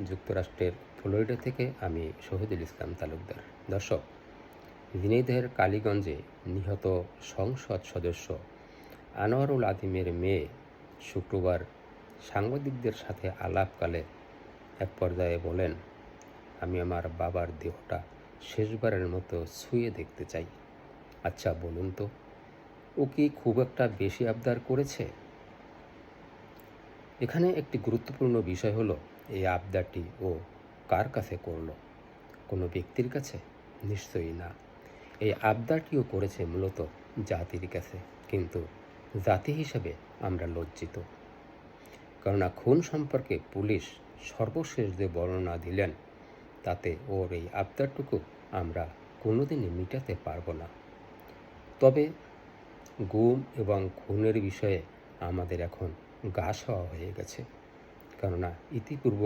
যুক্তরাষ্ট্রের ফ্লোরিডা থেকে আমি শহীদুল ইসলাম তালুকদার। দর্শক, ঝিনাইদহের কালীগঞ্জে নিহত সংসদ সদস্য আনোয়ারুল আদিমের মেয়ে শুক্রবার সাংবাদিকদের সাথে আলাপকালে এক পর্যায়ে বলেন, আমি আমার বাবার দেহটা শেষবারের মতো ছুঁয়ে দেখতে চাই। আচ্ছা বলুন তো, ও কি খুব একটা বেশি আবদার করেছে? এখানে একটি গুরুত্বপূর্ণ বিষয় হলো, এই আবদারটি ও কার কাছে করলো? কোনো ব্যক্তির কাছে? নিশ্চয়ই না। এই আবদারটিও করেছে মূলত জাতির কাছে, কিন্তু জাতি হিসেবে আমরা লজ্জিত। কেননা খুন সম্পর্কে পুলিশ সর্বশেষ যে বর্ণনা দিলেন, তাতে ওর এই আবদারটুকু আমরা কোনোদিনই মেটাতে পারবো না। তবে গুম এবং খুনের বিষয়ে আমাদের এখন গা সওয়া হয়ে গেছে, কেননা ইতিপূর্ব